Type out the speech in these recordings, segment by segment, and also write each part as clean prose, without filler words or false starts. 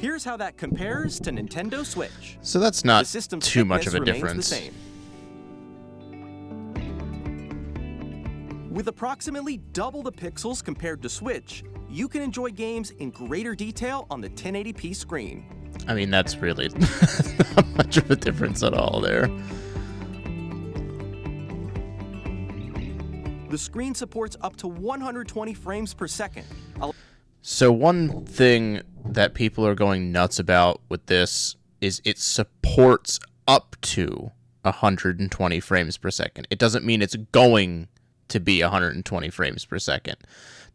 Here's how that compares to Nintendo Switch. So that's not The system's too much of a thickness remains difference. the same. With approximately double the pixels compared to Switch, you can enjoy games in greater detail on the 1080p screen. I mean, that's really not much of a difference at all there. The screen supports up to 120 frames per second. So one thing that people are going nuts about with this is it supports up to 120 frames per second. It doesn't mean it's going to be 120 frames per second.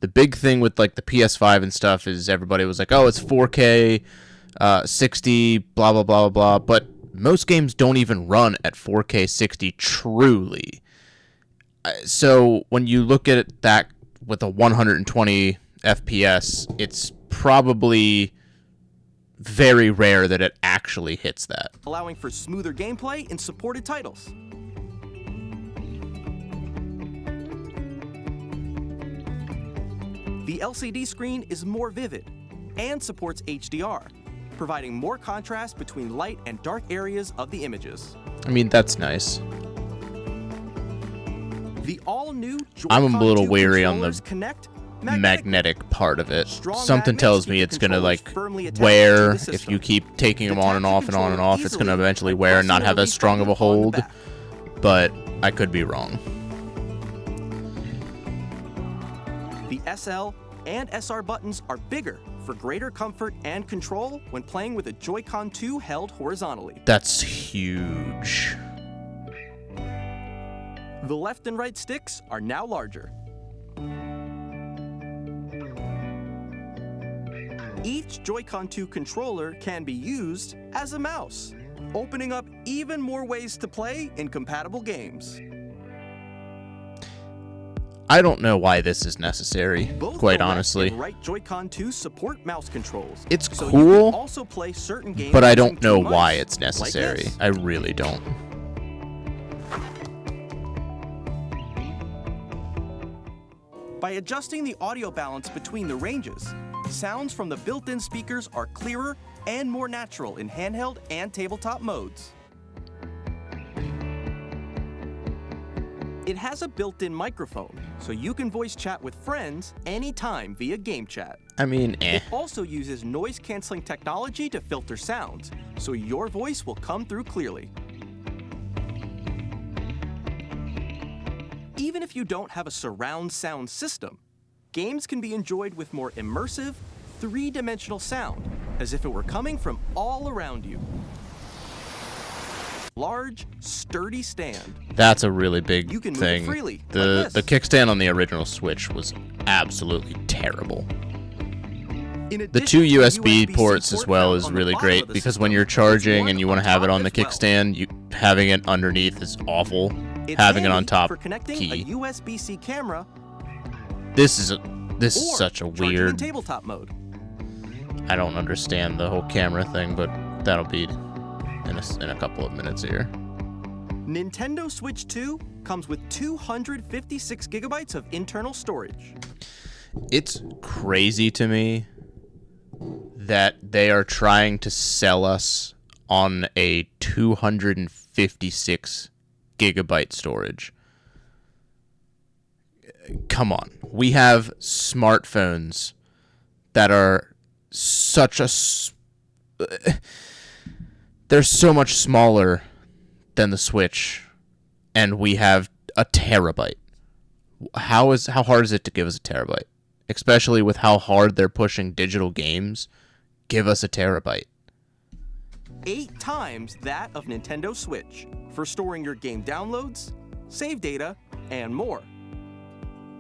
The big thing with like the PS5 and stuff is everybody was like, oh, it's 4K, 60, blah, blah, blah, blah, blah. But most games don't even run at 4K 60 truly. So when you look at that with a 120 FPS, it's probably very rare that it actually hits that. Allowing for smoother gameplay in supported titles. The LCD screen is more vivid and supports HDR, providing more contrast between light and dark areas of the images. I mean, that's nice. The all-new I'm a little Joy-Con 2 wary on controllers the connect magnetic part of it. Strong Something magnets tells keep me the it's going to controllers like firmly attached to wear the if system. you keep taking them on and Detach off the and on and controller off. It's going to easily eventually by wear and not pressing have the as strong of a release button on hold, the back. but I could be wrong. The SL and SR buttons are bigger for greater comfort and control when playing with a Joy-Con 2 held horizontally. That's huge. The left and right sticks are now larger. Each Joy-Con 2 controller can be used as a mouse, opening up even more ways to play in compatible games. I don't know why this is necessary, Both quite the left honestly. and right Joy-Con 2 support mouse controls. It's so you cool, can also play certain games but I using don't know two why mice, it's like necessary. this. I really don't. By adjusting the audio balance between the ranges, sounds from the built-in speakers are clearer and more natural in handheld and tabletop modes. It has a built-in microphone, so you can voice chat with friends anytime via game chat. I mean, It also uses noise-canceling technology to filter sounds, so your voice will come through clearly. Even if you don't have a surround sound system, games can be enjoyed with more immersive, three-dimensional sound, as if it were coming from all around you. Large, sturdy stand. That's a really big You can move it thing. freely, The like the this. kickstand on the original Switch was absolutely terrible. In The addition two to USB USB-C ports as port well found is on the really bottom great of the because when system, you're there's charging one and you want to have it top on the as well. kickstand, having it underneath is awful. It's Having it on handy top for connecting key. a USB-C camera This is or such a charging in weird. tabletop mode. I don't understand the whole camera thing, but that'll be in a couple of minutes here. Nintendo Switch 2 comes with 256 gigabytes of internal storage. It's crazy to me that they are trying to sell us on a 256 gigabyte storage. Come on. We have smartphones that are they're so much smaller than the Switch, and we have a terabyte. How hard is it to give us a terabyte? Especially with how hard they're pushing digital games, give us a terabyte. 8 times that of Nintendo Switch for storing your game downloads, save data, and more.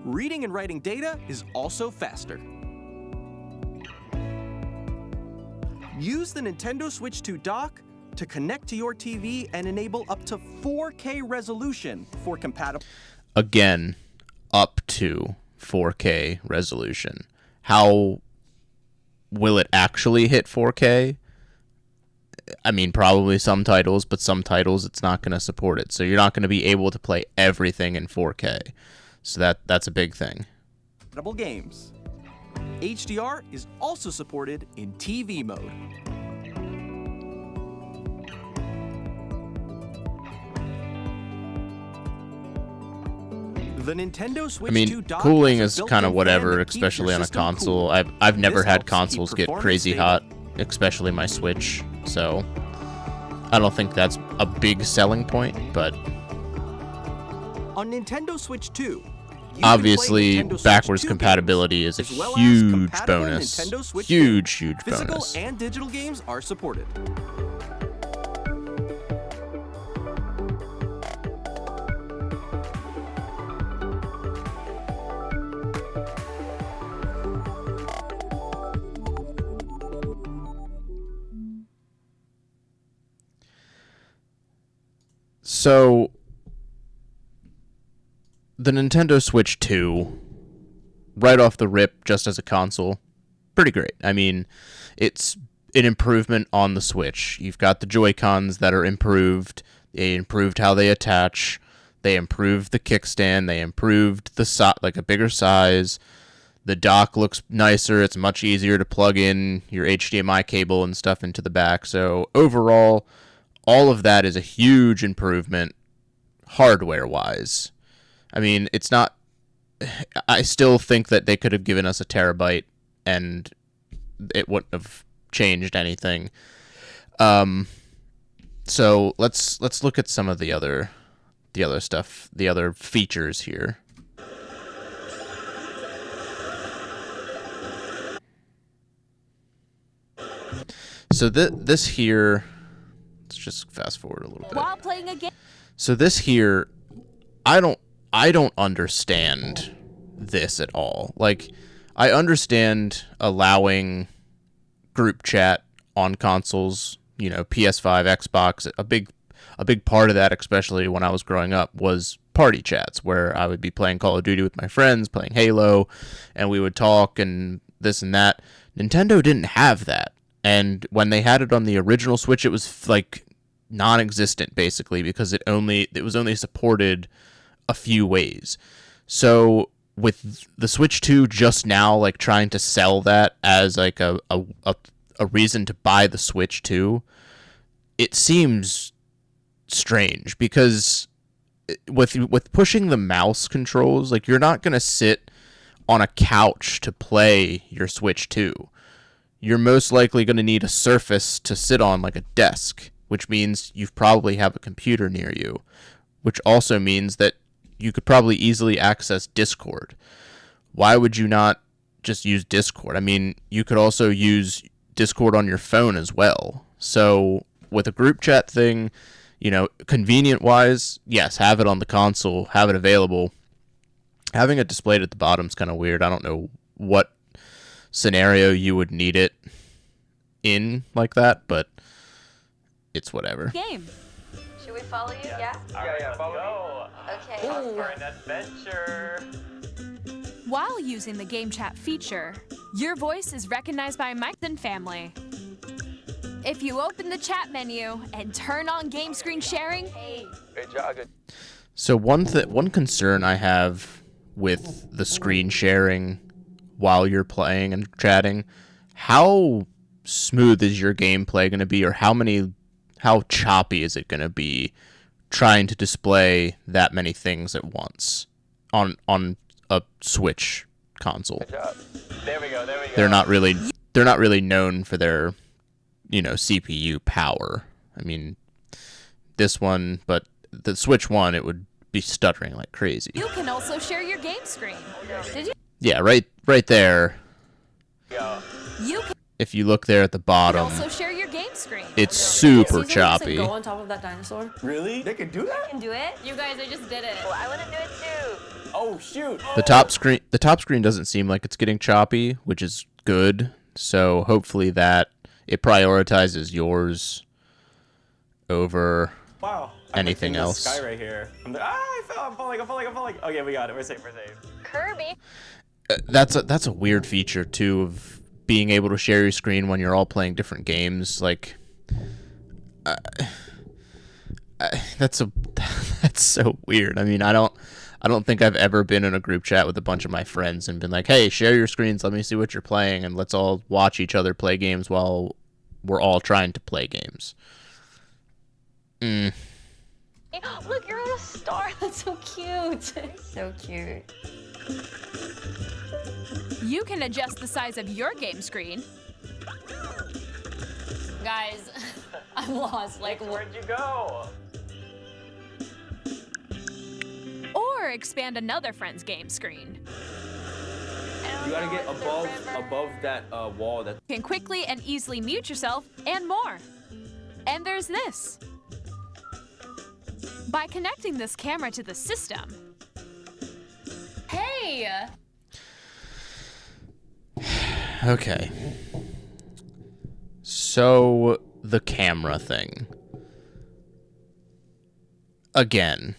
Reading and writing data is also faster. Use the Nintendo Switch 2 dock to connect to your TV and enable up to 4K resolution for compatible. Again, up to 4K resolution. How will it actually hit 4K? I mean, probably some titles, but some titles it's not going to support it. So you're not going to be able to play everything in 4K. So that's a big thing. Games. HDR is also supported in TV mode. The Nintendo Switch 2 dock cooling has a is kind of built-in whatever, fan that keeps your especially on a system console. cool. I've never This had helps keep consoles get performance crazy stable. hot, especially my Switch. So I don't think that's a big selling point, but On Nintendo Switch 2, you can obviously play Nintendo Switch backwards 2 compatibility games, is a as well as huge compatible bonus. Nintendo Switch Huge, games. huge Physical bonus. and digital games are supported. So the Nintendo Switch 2, right off the rip, just as a console, pretty great. I mean, it's an improvement on the Switch. You've got the Joy-Cons that are improved. They improved how they attach. They improved the kickstand. They improved the like a bigger size. The dock looks nicer. It's much easier to plug in your HDMI cable and stuff into the back. So overall, all of that is a huge improvement hardware-wise. I mean, it's not... I still think that they could have given us a terabyte and it wouldn't have changed anything. So let's look at some of the other stuff, the other features here. So this here, let's just fast forward a little bit. While playing a game. So this here, I don't understand this at all. Like, I understand allowing group chat on consoles, you know, PS5, Xbox. A big part of that, especially when I was growing up, was party chats where I would be playing Call of Duty with my friends, playing Halo, and we would talk and this and that. Nintendo didn't have that. And when they had it on the original Switch, it was like non-existent basically because it was only supported a few ways. So with the Switch 2 just now like trying to sell that as like a reason to buy the Switch 2, it seems strange because with pushing the mouse controls, like you're not going to sit on a couch to play your Switch 2. You're most likely going to need a surface to sit on, like a desk, which means you probably have a computer near you, which also means that you could probably easily access Discord. Why would you not just use Discord? I mean, you could also use Discord on your phone as well. So with a group chat thing, you know, convenient-wise, yes, have it on the console, have it available. Having it displayed at the bottom is kind of weird. I don't know what scenario you would need it in like that, but it's whatever. Game. Should we follow you? Yeah? Yeah, follow me. Okay. Off for an adventure. While using the game chat feature, your voice is recognized by Mike and family. If you open the chat menu and turn on game screen sharing, Great job. Good. So one concern I have with the screen sharing while you're playing and chatting, how smooth is your gameplay going to be, or how choppy is it going to be trying to display that many things at once on a Switch console? Good job. There we go. They're not really known for their, you know, CPU power. I mean, this one, but the Switch one, it would be stuttering like crazy. you can also share your game screen. Did you? Yeah, right there. Go. You can If you look there at the bottom, also share your game screen. it's super Caesar just, choppy. Go on top of that dinosaur. Really? They can do that? Can do it? You guys, I just did it. Well, I want to do it too. Oh shoot. The top screen doesn't seem like it's getting choppy, which is good. So hopefully that it prioritizes yours over Wow. anything I'm like in the else. Sky right here. I fell. I'm falling. Okay, we got it. We're safe. Kirby. That's a weird feature too of being able to share your screen when you're all playing different games. Like, that's so weird. I mean, I I don't think I've ever been in a group chat with a bunch of my friends and been like, hey, share your screens, let me see what you're playing, and let's all watch each other play games while we're all trying to play games. Look, you're on a star. That's so cute. So cute. You can adjust the size of your game screen. Guys, I'm lost. Like, Where'd you go? Or expand another friend's game screen. You gotta get above that wall. That You can quickly and easily mute yourself and more. And there's this. By connecting this camera to the system, hey! Okay. So, the camera thing. Again,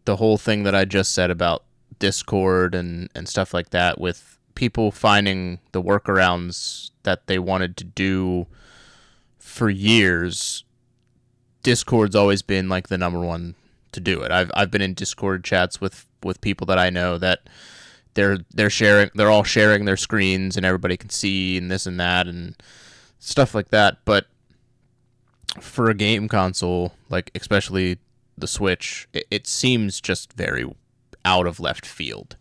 the whole thing that I just said about Discord and stuff like that, with people finding the workarounds that they wanted to do for years, Discord's always been like the number one to do it. I've been in Discord chats with people that I know that they're all sharing their screens and everybody can see and this and that and stuff like that. But for a game console, like especially the Switch, it seems just very out of left field.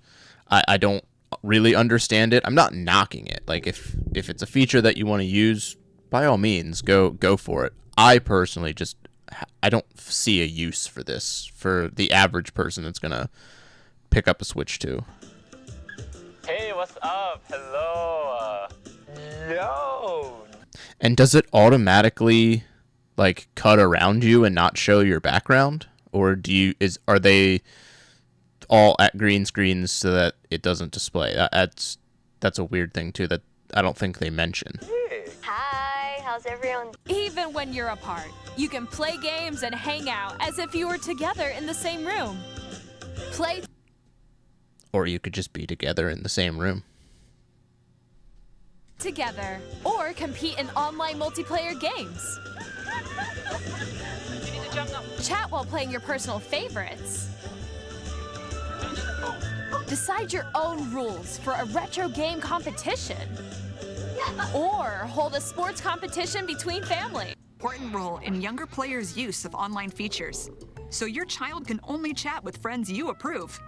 I don't really understand it. I'm not knocking it. Like if it's a feature that you want to use, by all means, go for it. I personally I don't see a use for this for the average person that's gonna pick up a Switch 2. Hey, what's up? Hello. Yo. And does it automatically like cut around you and not show your background, or are they all at green screens so that it doesn't display? That's a weird thing too that I don't think they mention. Hi, how's everyone? even when you're apart, you can play games and hang out as if you were together in the same room. Play Or you could just be together in the same room. together or compete in online multiplayer games. Chat while playing your personal favorites. Decide your own rules for a retro game competition. Or hold a sports competition between family. Important role in younger players' use of online features, so your child can only chat with friends you approve.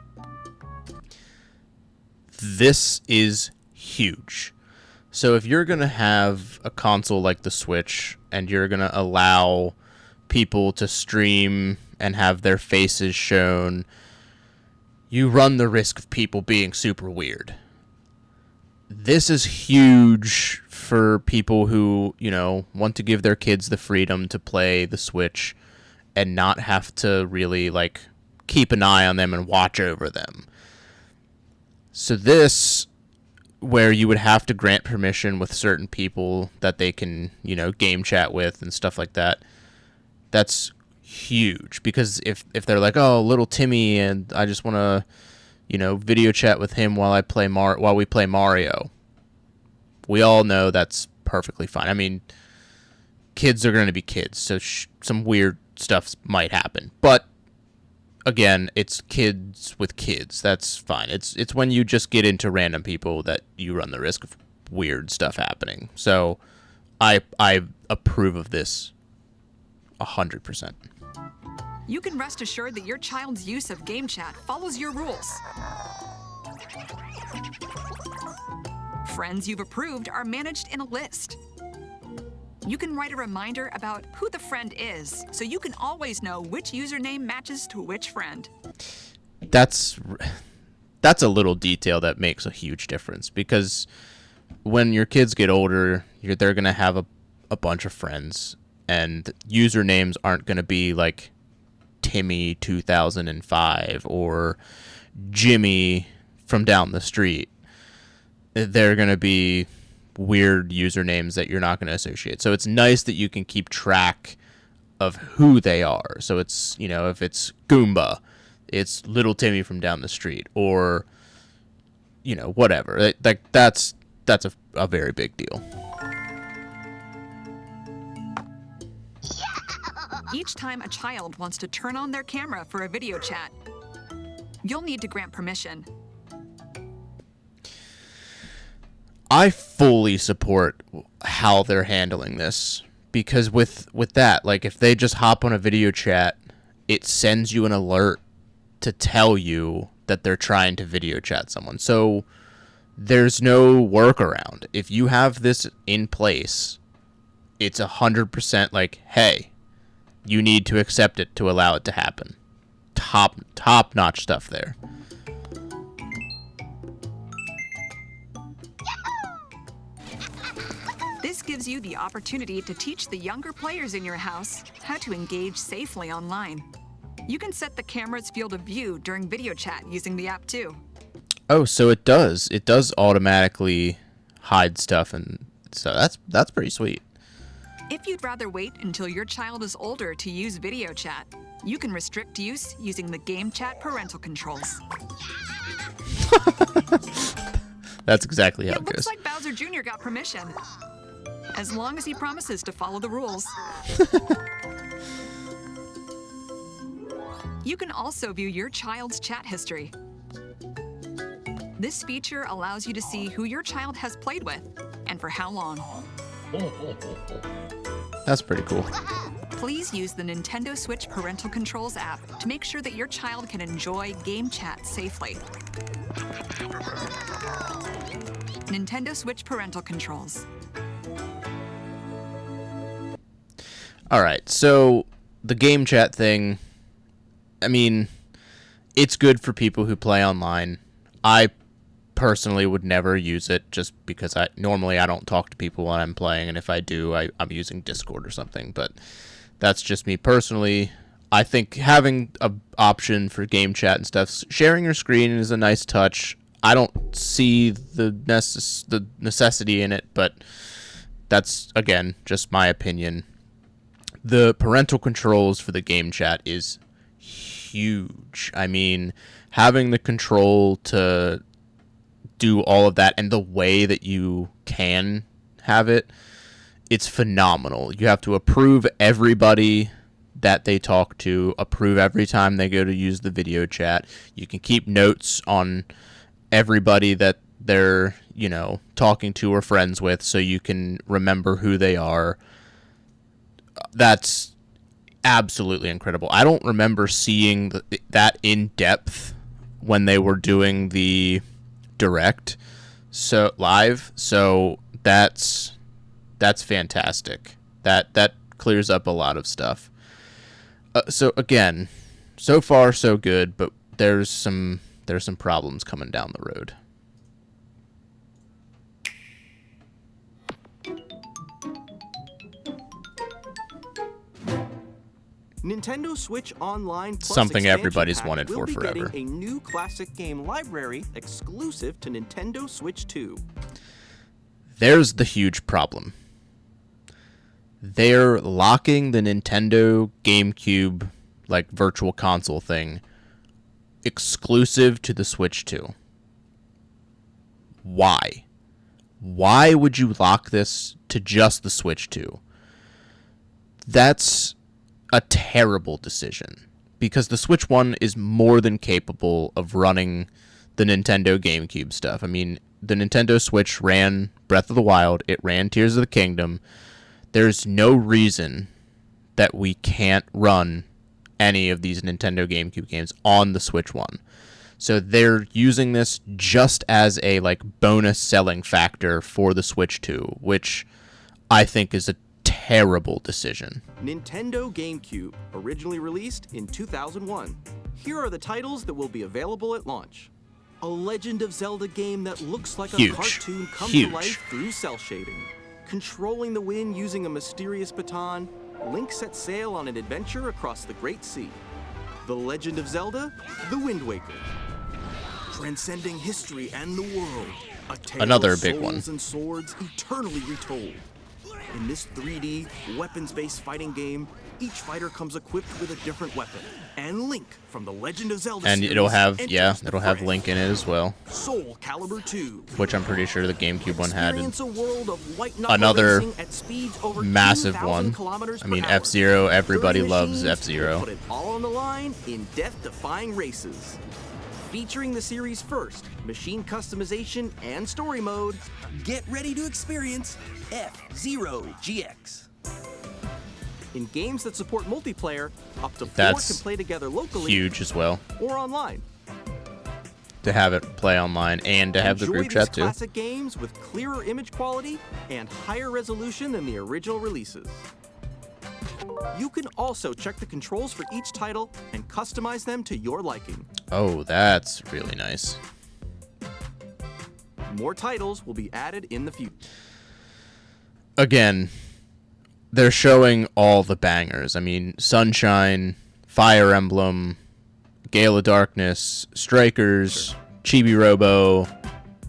This is huge. So if you're going to have a console like the Switch and you're going to allow people to stream and have their faces shown, you run the risk of people being super weird. This is huge for people who, want to give their kids the freedom to play the Switch and not have to really, keep an eye on them and watch over them. So this, where you would have to grant permission with certain people that they can, game chat with and stuff like that, that's huge. Because if they're like, oh, little Timmy, and I just want to, video chat with him while we play Mario, we all know that's perfectly fine. I mean, kids are going to be kids, so some weird stuff might happen. But again, it's kids with kids. That's fine. It's when you just get into random people that you run the risk of weird stuff happening. So I approve of this 100%. You can rest assured that your child's use of game chat follows your rules. Friends you've approved are managed in a list. You can write a reminder about who the friend is, so you can always know which username matches to which friend. That's a little detail that makes a huge difference, because when your kids get older, they're going to have a bunch of friends, and usernames aren't going to be like Timmy 2005 or Jimmy from down the street. They're going to be weird usernames that you're not going to associate. So it's nice that you can keep track of who they are. So it's, if it's Goomba, it's little Timmy from down the street, or, whatever. That's a very big deal. Each time a child wants to turn on their camera for a video chat, you'll need to grant permission. I fully support how they're handling this, because with that, like, if they just hop on a video chat, it sends you an alert to tell you that they're trying to video chat someone. So there's no workaround. If you have this in place, it's 100% like, hey, you need to accept it to allow it to happen. Top-notch stuff there. This gives you the opportunity to teach the younger players in your house how to engage safely online. You can set the camera's field of view during video chat using the app too. Oh, so it does. It does automatically hide stuff, and so that's pretty sweet. If you'd rather wait until your child is older to use video chat, you can restrict use using the game chat parental controls. That's exactly how it Looks goes. like Bowser Jr. got permission. As long as he promises to follow the rules. You can also view your child's chat history. This feature allows you to see who your child has played with and for how long. That's pretty cool. Please use the Nintendo Switch Parental Controls app to make sure that your child can enjoy game chat safely. Nintendo Switch Parental Controls. All right, so the game chat thing, I mean, it's good for people who play online. I personally would never use it just because normally I don't talk to people when I'm playing, and if I do, I'm using Discord or something, but that's just me personally. I think having an option for game chat and stuff, sharing your screen is a nice touch. I don't see the necessity in it, but that's, again, just my opinion. The parental controls for the game chat is huge. I mean, having the control to do all of that and the way that you can have it, it's phenomenal. You have to approve everybody that they talk to, approve every time they go to use the video chat. You can keep notes on everybody that they're, talking to or friends with, so you can remember who they are. That's absolutely incredible. I don't remember seeing that in depth when they were doing the direct live, so that's fantastic. That clears up a lot of stuff. So again, so far so good, but there's some problems coming down the road. Nintendo Switch Online Plus Something expansion everybody's pack wanted will for be forever. Getting a new classic game library exclusive to Nintendo Switch 2. There's the huge problem. They're locking the Nintendo GameCube, like, virtual console thing exclusive to the Switch 2. Why? Why would you lock this to just the Switch 2? That's a terrible decision, because the Switch 1 is more than capable of running the Nintendo GameCube stuff. I mean, the Nintendo Switch ran Breath of the Wild, it ran Tears of the Kingdom. There's no reason that we can't run any of these Nintendo GameCube games on the Switch 1. So they're using this just as a, like, bonus selling factor for the Switch 2, which I think is a terrible decision. Nintendo GameCube, originally released in 2001. Here are the titles that will be available at launch. A Legend of Zelda game that looks like a cartoon come to life through cell shading. Controlling the wind using a mysterious baton, Link sets sail on an adventure across the Great Sea. The Legend of Zelda, The Wind Waker. Transcending history and the world. A tale Another of big souls one. And swords eternally retold. In this 3D, weapons-based fighting game, each fighter comes equipped with a different weapon. And Link from the Legend of Zelda And series it'll have, enters the it'll have fray. Link in it as well, Soul Calibur 2. which I'm pretty sure the GameCube one had. Experience a world of white-knuckle Another racing at speeds over massive 2,000 one. kilometers I mean, per hour. F-Zero, everybody 30 loves machines will F-Zero. Put it all on the line in death-defying races. Featuring the series' first machine customization and story mode, get ready to experience F-Zero GX. In games that support multiplayer, up to 4 That's can play together locally huge as well. or online. To have it play online and to have the group chat too. Enjoy these classic games with clearer image quality and higher resolution than the original releases. You can also check the controls for each title and customize them to your liking. Oh, that's really nice. More titles will be added in the future. Again, they're showing all the bangers. I mean, Sunshine, Fire Emblem, Gale of Darkness, Strikers, Chibi Robo,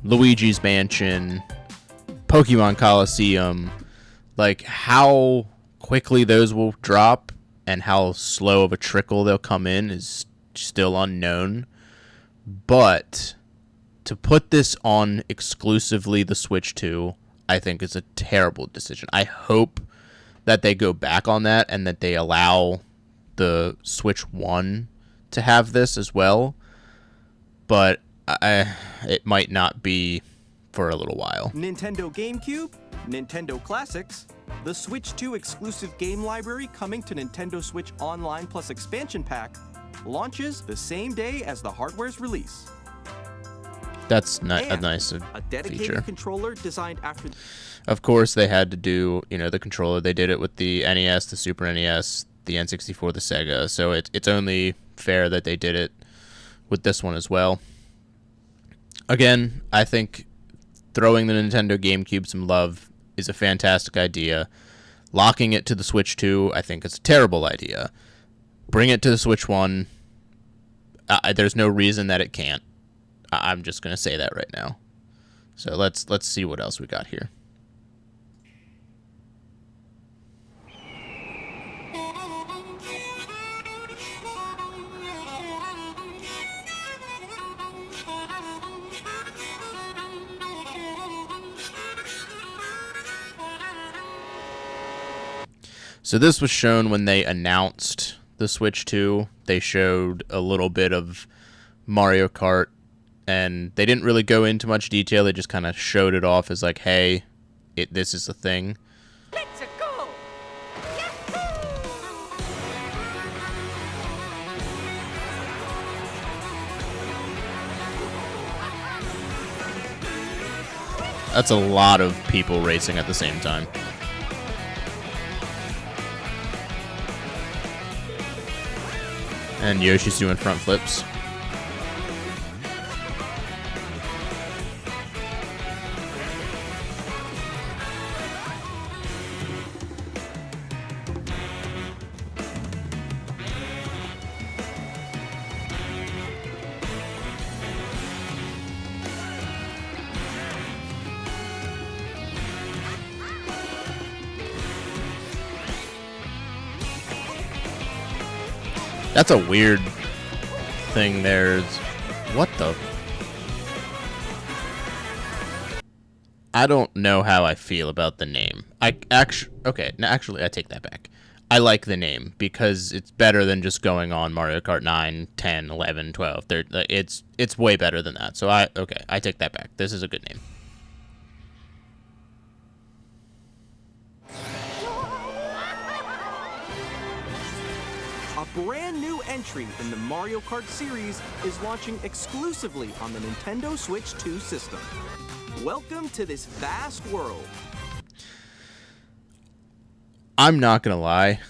Luigi's Mansion, Pokemon Coliseum. Like, how quickly those will drop and how slow of a trickle they'll come in is still unknown. But to put this on exclusively the Switch 2, I think is a terrible decision. I hope that they go back on that and that they allow the Switch 1 to have this as well. But it might not be for a little while. Nintendo GameCube, Nintendo Classics, the Switch 2 exclusive game library coming to Nintendo Switch Online Plus Expansion Pack launches the same day as the hardware's release. That's a nice a dedicated feature. controller designed after. Of course, they had to do, the controller. They did it with the NES, the Super NES, the N64, the Sega. So it's only fair that they did it with this one as well. Again, I think throwing the Nintendo GameCube some love is a fantastic idea. Locking it to the Switch 2, I think, is a terrible idea. Bring it to the Switch 1. There's no reason that it can't. I'm just going to say that right now. So let's see what else we got here. So this was shown when they announced the Switch 2. They showed a little bit of Mario Kart, and they didn't really go into much detail. They just kind of showed it off as like, hey, this is a thing. Let's go! That's a lot of people racing at the same time. And Yoshi's doing front flips. That's a weird thing there. What the? I don't know how I feel about the name. Actually, I take that back. I like the name because it's better than just going on Mario Kart 9, 10, 11, 12. It's way better than that. So I take that back. This is a good name. A brand new entry in the Mario Kart series is launching exclusively on the Nintendo Switch 2 system. Welcome to this vast world. I'm not gonna lie.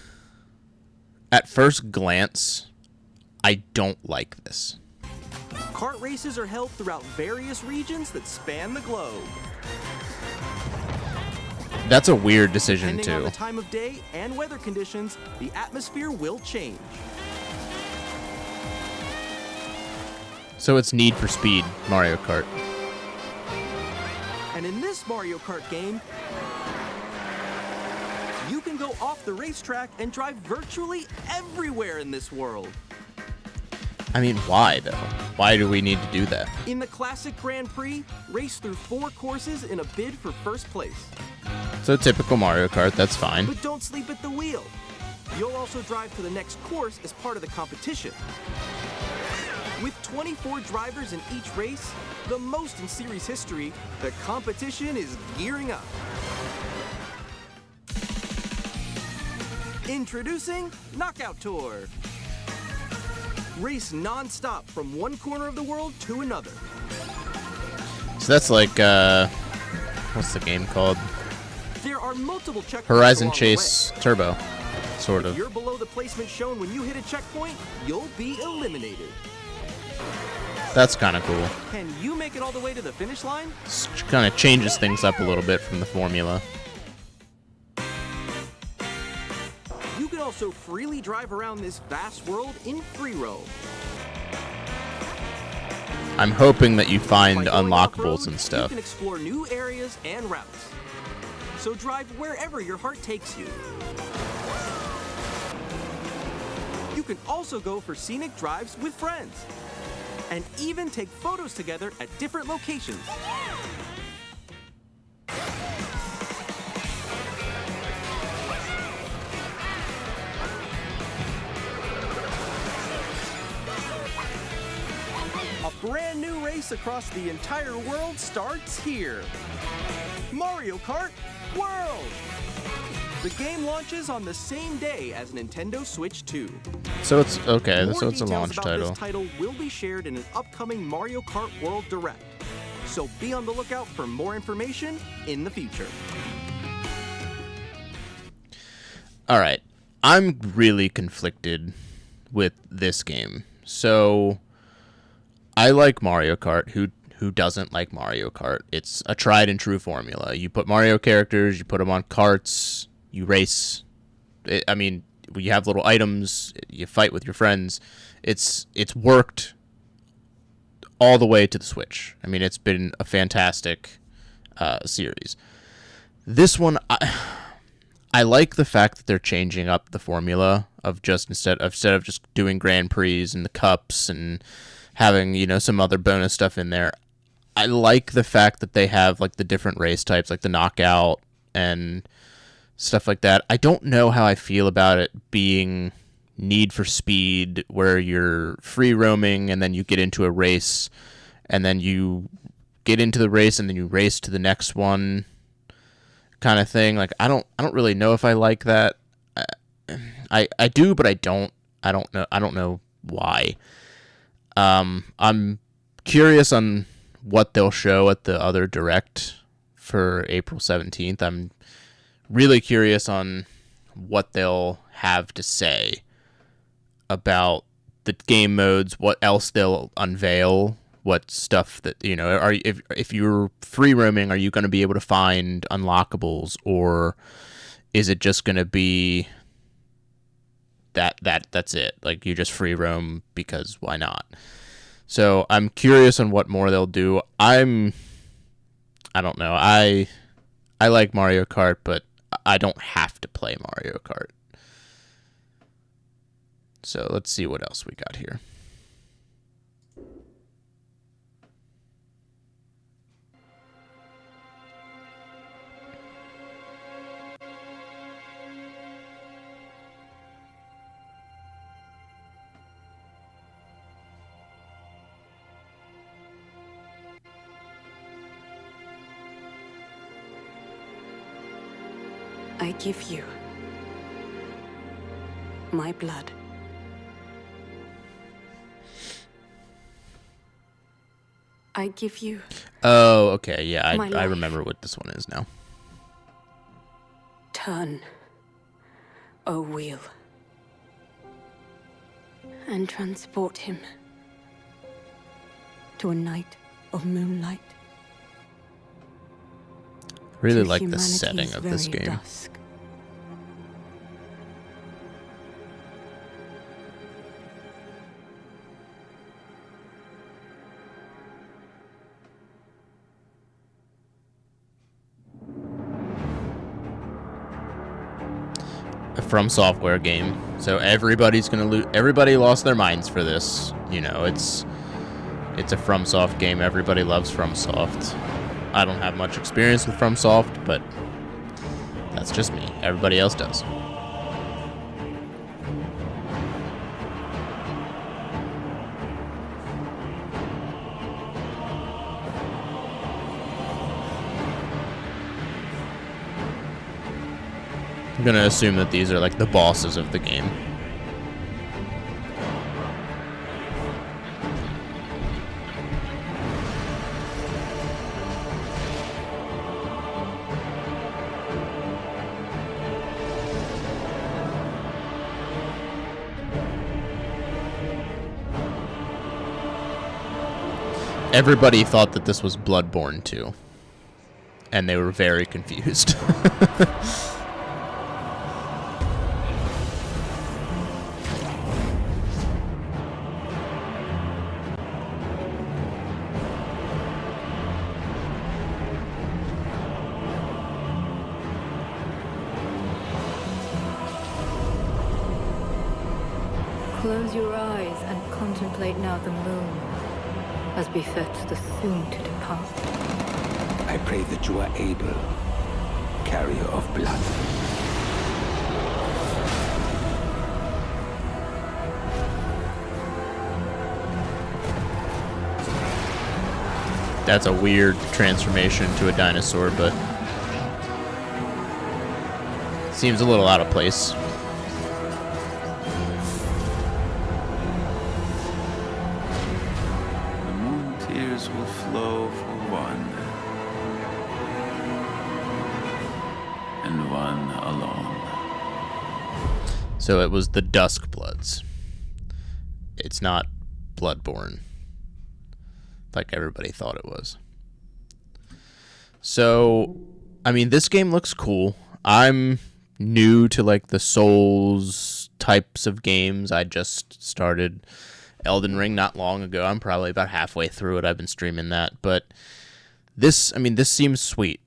At first glance, I don't like this. Kart races are held throughout various regions that span the globe. That's a weird decision Depending on too. the time of day and weather conditions, the atmosphere will change. So it's Need for Speed Mario Kart. And in this Mario Kart game, you can go off the racetrack and drive virtually everywhere in this world. I mean, why though? Why do we need to do that? In the classic Grand Prix, race through 4 courses in a bid for first place. So typical Mario Kart, that's fine. But don't sleep at the wheel. You'll also drive to the next course as part of the competition. With 24 drivers in each race, the most in series history, the competition is gearing up. Introducing Knockout Tour. Race non-stop from one corner of the world to another. So that's like, what's the game called? There are multiple checkpoints Horizon along the Chase way. Turbo, sort If of. you're below the placement shown when you hit a checkpoint, you'll be eliminated. That's kind of cool. Can you make it all the way to the finish line? Kind of changes things up a little bit from the formula. You can also freely drive around this vast world in free roam. I'm hoping that you find By going unlockables off-road, and stuff. You can explore new areas and routes. So drive wherever your heart takes you. You can also go for scenic drives with friends. And even take photos together at different locations. A brand new race across the entire world starts here. Mario Kart World! The game launches on the same day as Nintendo Switch 2. So it's okay. More So it's a details launch about title. This title will be shared in an upcoming Mario Kart World Direct. So be on the lookout for more information in the future. All right, I'm really conflicted with this game. So I like Mario Kart. Who doesn't like Mario Kart? It's a tried and true formula. You put Mario characters, you put them on carts, you race. I mean, you have little items, you fight with your friends. It's worked all the way to the Switch. I mean, it's been a fantastic series. This one, I like the fact that they're changing up the formula of just instead of just doing Grand Prix and the cups and having, you know, some other bonus stuff in there. I like the fact that they have like the different race types, like the knockout and stuff like that. I don't know how I feel about it being Need for Speed, where you're free roaming and then you get into a race and then you get into the race and then you race to the next one, kind of thing. Like I don't really know if I like that. I do, but I don't. I don't know why. I'm curious on what they'll show at the other Direct for April 17th. I'm really curious on what they'll have to say about the game modes, what else they'll unveil, what stuff that, you know, if you're free roaming, are you going to be able to find unlockables, or is it just going to be that's it? Like you just free roam because why not? So I'm curious on what more they'll do. I don't know. I like Mario Kart, but I don't have to play Mario Kart. So let's see what else we got here. I give you my blood. I give you. Oh, okay. Yeah, I life. remember what this one is now. Turn, O wheel, and transport him to a night of moonlight. Really to like the humanity's setting of this very game. dusk. A From Software game, so everybody's gonna lose. Everybody lost their minds for this. You know, it's a FromSoft game. Everybody loves FromSoft. I don't have much experience with FromSoft, but that's just me. Everybody else does. gonna assume that these are like the bosses of the game. Everybody thought that this was Bloodborne 2, and they were very confused. Close your eyes and contemplate now the moon, as befits the soon to depart. I pray that you are able, carrier of blood. That's a weird transformation to a dinosaur, but seems a little out of place. The moon tears will flow for one, and one alone. So it was the Dusk Bloods. It's not Bloodborne, like everybody thought it was. So, I mean, this game looks cool. I'm new to like the Souls types of games. I just started Elden Ring not long ago. I'm probably about halfway through it. I've been streaming that, but this seems sweet.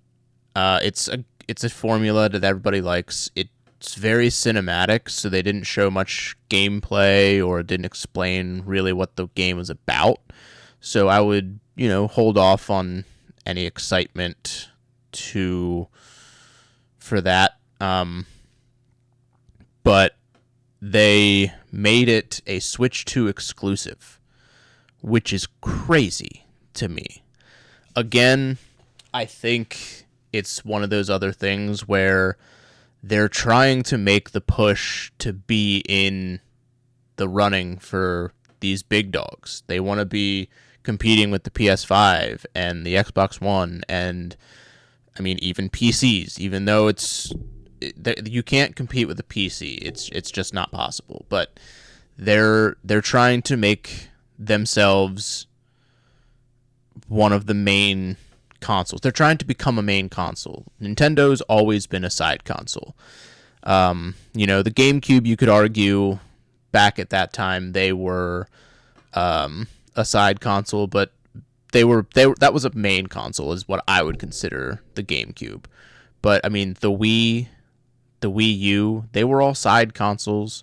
It's a formula that everybody likes. It's very cinematic, so they didn't show much gameplay or didn't explain really what the game was about. So I would, hold off on any excitement for that. But they made it a Switch 2 exclusive, which is crazy to me. Again, I think it's one of those other things where they're trying to make the push to be in the running for these big dogs. They want to be competing with the PS5 and the Xbox One and, even PCs, even though you can't compete with a PC. It's just not possible. But they're trying to make themselves one of the main consoles. They're trying to become a main console. Nintendo's always been a side console. The GameCube, you could argue back at that time they were a side console, but that was a main console is what I would consider the GameCube. But the Wii, the Wii U, they were all side consoles.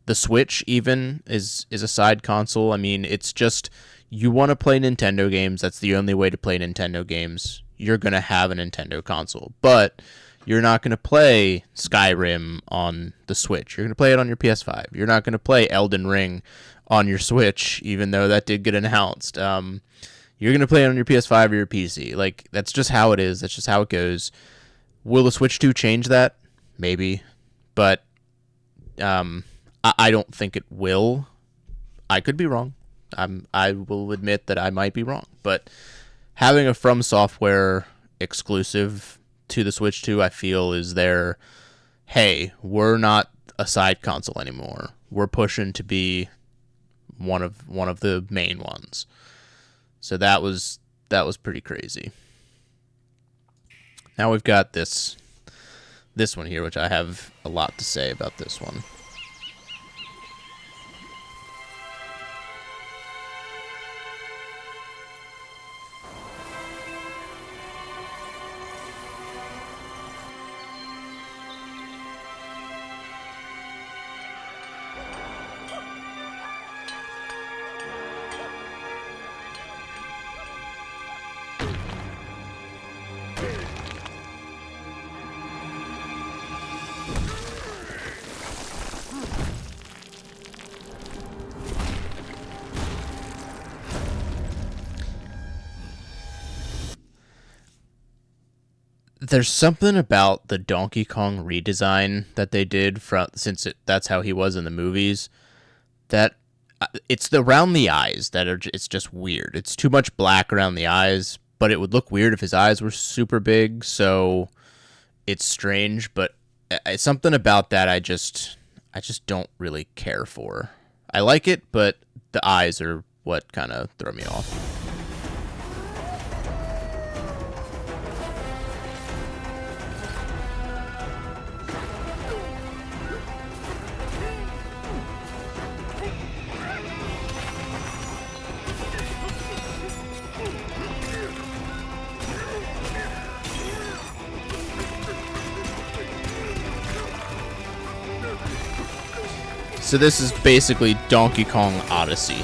The Switch even is a side console. It's just, you want to play Nintendo games, that's the only way to play Nintendo games. You're going to have a Nintendo console. But you're not going to play Skyrim on the Switch. You're going to play it on your PS5. You're not going to play Elden Ring on your Switch, even though that did get announced. You're going to play it on your PS5 or your PC. Like, that's just how it is. That's just how it goes. Will the Switch 2 change that? Maybe. But I don't think it will. I could be wrong. I will admit that I might be wrong. But having a From Software exclusive to the Switch 2, I feel, is their, hey, we're not a side console anymore. We're pushing to be one of the main ones. So that was pretty crazy. Now we've got this one here, which I have a lot to say about this one. There's something about the Donkey Kong redesign that they did that's how he was in the movies, that it's around the eyes it's just weird. It's too much black around the eyes, but it would look weird if his eyes were super big, so it's strange, but it's something about that I just don't really care for. I like it, but the eyes are what kind of throw me off. So this is basically Donkey Kong Odyssey.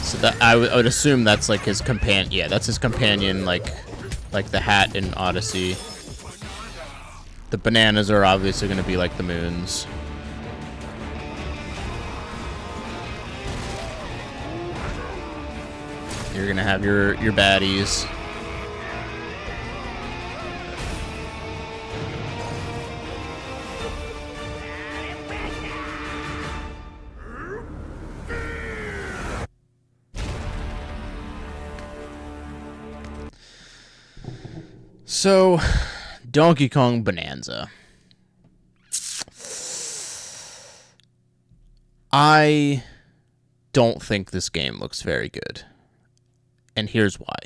So that I would assume that's like his companion. Yeah, that's his companion, like the hat in Odyssey. The bananas are obviously going to be like the moons. You're going to have your baddies. So, Donkey Kong Bonanza. I don't think this game looks very good. And here's why.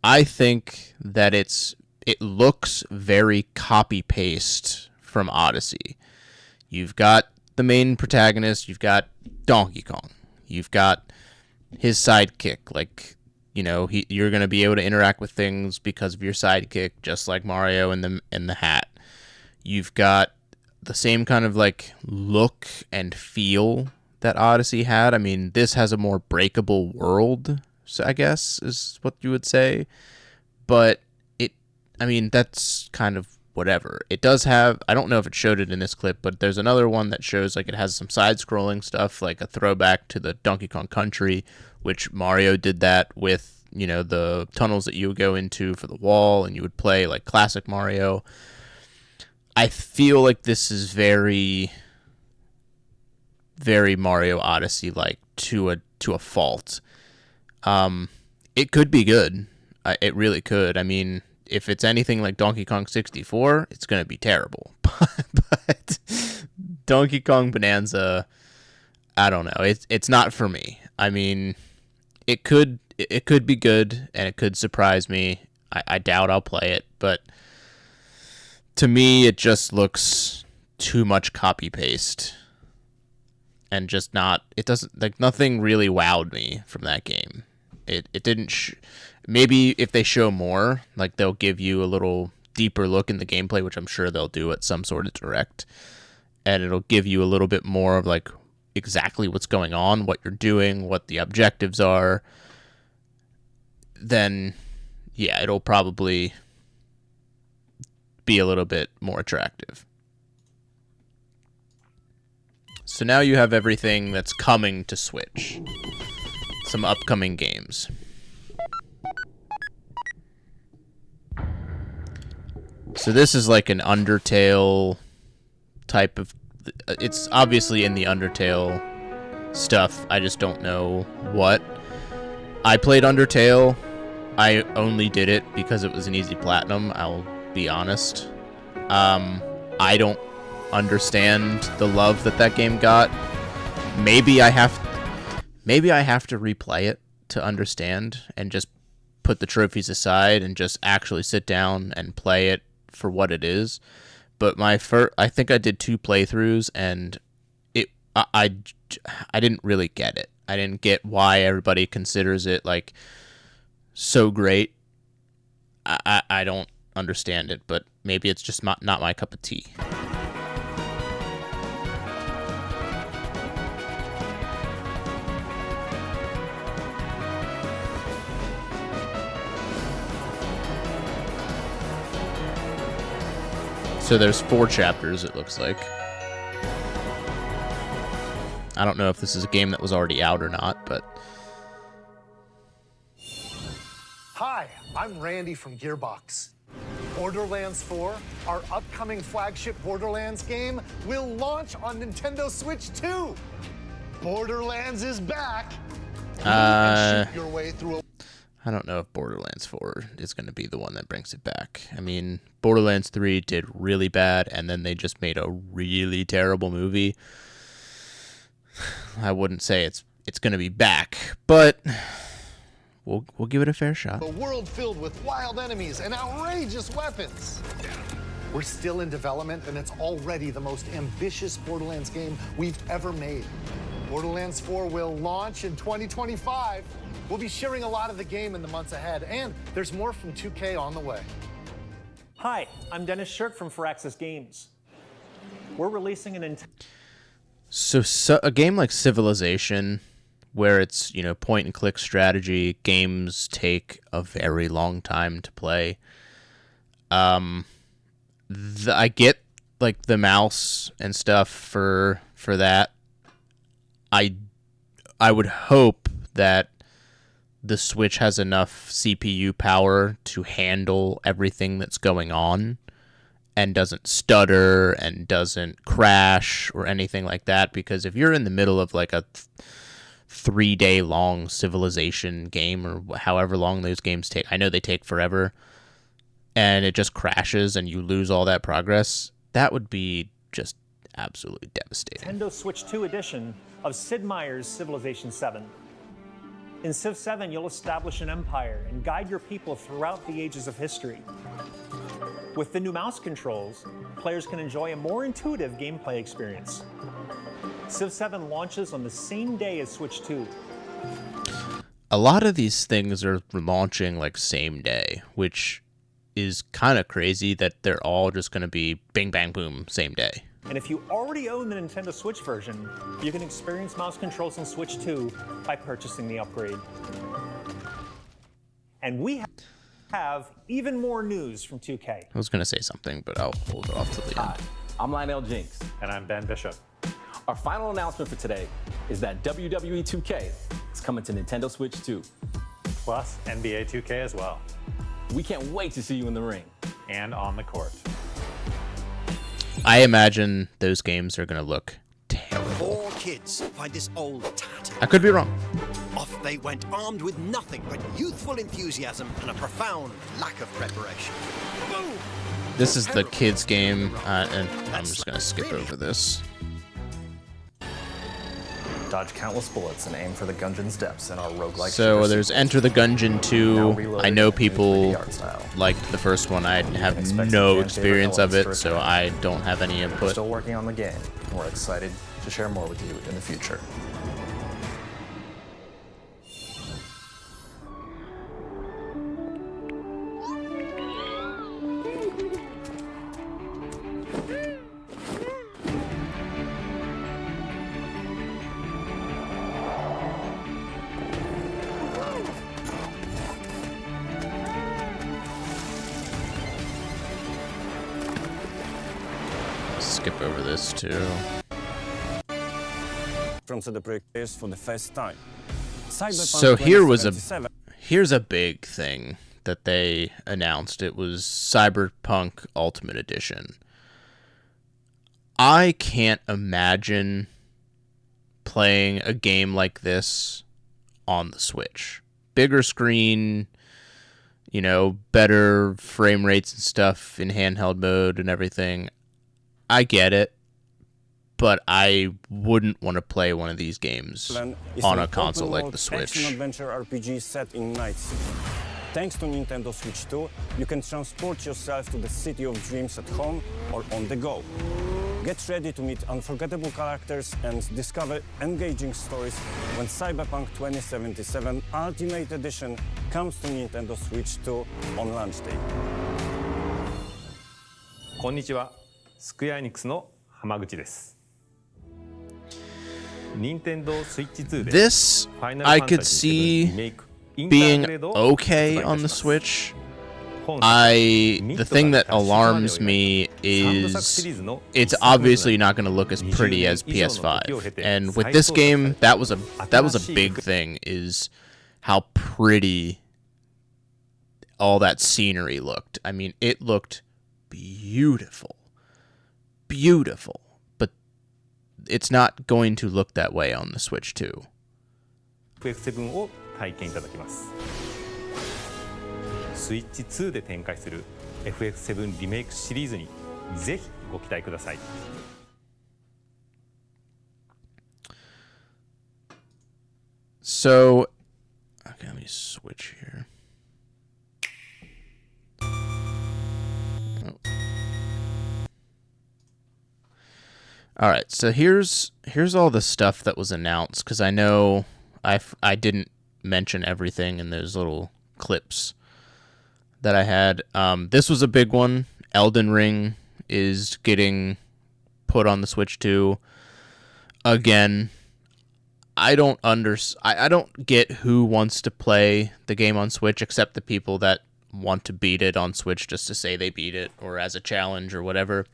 I think that it looks very copy-paste from Odyssey. You've got the main protagonist, you've got Donkey Kong. You've got his sidekick, like, you know, you're going to be able to interact with things because of your sidekick, just like Mario in the hat. You've got the same kind of like look and feel that Odyssey had. I mean, this has a more breakable world, so I guess is what you would say. But that's kind of whatever. It does have, I don't know if it showed it in this clip, but there's another one that shows like it has some side-scrolling stuff, like a throwback to the Donkey Kong Country, which Mario did that with, you know, the tunnels that you would go into for the wall, and you would play like classic Mario. I feel like this is very, very Mario Odyssey, like to a fault. It could be good. It really could. I mean, if it's anything like Donkey Kong 64, it's going to be terrible. But Donkey Kong Bonanza, I don't know. It's not for me. I mean, it could be good, and it could surprise me. I doubt I'll play it, but to me, it just looks too much copy-paste. And just not, it doesn't, like, nothing really wowed me from that game. It didn't, maybe if they show more, like, they'll give you a little deeper look in the gameplay, which I'm sure they'll do at some sort of direct. And it'll give you a little bit more of, like, exactly what's going on, what you're doing, what the objectives are. Then, yeah, it'll probably be a little bit more attractive. So now you have everything that's coming to Switch. Some upcoming games. So this is like an Undertale type of... It's obviously in the Undertale stuff. I just don't know what. I played Undertale. I only did it because it was an easy platinum, I'll be honest. I don't understand the love that game got. Maybe I have to replay it to understand and just put the trophies aside and just actually sit down and play it for what it is. But I think I did 2 playthroughs, and I didn't really get it. I didn't get why everybody considers it like so great. I don't understand it, but maybe it's just not my cup of tea. So there's 4 chapters, it looks like. I don't know if this is a game that was already out or not, but... Hi, I'm Randy from Gearbox. Borderlands 4, our upcoming flagship Borderlands game, will launch on Nintendo Switch 2. Borderlands is back. Shoot your way through a... I don't know if Borderlands 4 is going to be the one that brings it back. I mean, Borderlands 3 did really bad, and then they just made a really terrible movie. I wouldn't say it's going to be back, but we'll give it a fair shot. A world filled with wild enemies and outrageous weapons. We're still in development, and it's already the most ambitious Borderlands game we've ever made. Borderlands 4 will launch in 2025. We'll be sharing a lot of the game in the months ahead, and there's more from 2K on the way. Hi, I'm Dennis Shirk from Firaxis Games. We're releasing an... So a game like Civilization, where it's, you know, point-and-click strategy, games take a very long time to play. I get, like, the mouse and stuff for that. I would hope that the Switch has enough CPU power to handle everything that's going on and doesn't stutter and doesn't crash or anything like that, because if you're in the middle of like a 3-day long Civilization game or however long those games take, I know they take forever, and it just crashes and you lose all that progress, that would be just absolutely devastating. Nintendo Switch 2 edition of Sid Meier's Civilization 7. In Civ 7, you'll establish an empire and guide your people throughout the ages of history. With the new mouse controls, players can enjoy a more intuitive gameplay experience. Civ 7 launches on the same day as Switch 2. A lot of these things are launching like same day, which is kind of crazy that they're all just going to be bing, bang, boom, same day. And if you already own the Nintendo Switch version, you can experience mouse controls in Switch 2 by purchasing the upgrade. And we have even more news from 2K. I was going to say something, but I'll hold it off to the end. Hi, I'm Lionel Jinks. And I'm Ben Bishop. Our final announcement for today is that WWE 2K is coming to Nintendo Switch 2. Plus NBA 2K as well. We can't wait to see you in the ring. And on the court. I imagine those games are going to look terrible. 4 kids find this old tattered. I could be wrong. Off they went armed with nothing but youthful enthusiasm and a profound lack of preparation. Boom! This is the kids game, and I'm just going to skip over this. Dodge countless bullets and aim for the Gungeon's depths in our roguelike. So there's Enter the Gungeon 2. I know people liked the first one. I have no experience of it, so I don't have any input. We're still working on the game, and we're excited to share more with you in the future. Skip over this too. From the projectors for the first time. So here's a big thing that they announced. It was Cyberpunk Ultimate Edition. I can't imagine playing a game like this on the Switch. Bigger screen, you know, better frame rates and stuff in handheld mode and everything. I get it, but I wouldn't want to play one of these games on a console like the Switch. Action-adventure RPG set in Night City. Thanks to Nintendo Switch 2, you can transport yourself to the city of dreams at home or on the go. Get ready to meet unforgettable characters and discover engaging stories when Cyberpunk 2077 Ultimate Edition comes to Nintendo Switch 2 on launch day. こんにちは。スクエアエニックスの浜口です。Nintendo Switch 2で This I could see being okay on the Switch. The thing that alarms me is it's obviously not going to look as pretty as PS5. And with this game, that was a big thing, is how pretty all that scenery looked. I mean, it looked beautiful. Beautiful. But it's not going to look that way on the Switch 2. FF7 を体験いただきます。スイッチ2で展開する FF7 リメイクシリーズにぜひご期待ください。So, okay, let me switch here. Oh. All right, so here's all the stuff that was announced, because I know I didn't mention everything in those little clips that I had. This was a big one. Elden Ring is getting put on the Switch 2 again. I don't get who wants to play the game on Switch, except the people that want to beat it on Switch just to say they beat it, or as a challenge or whatever.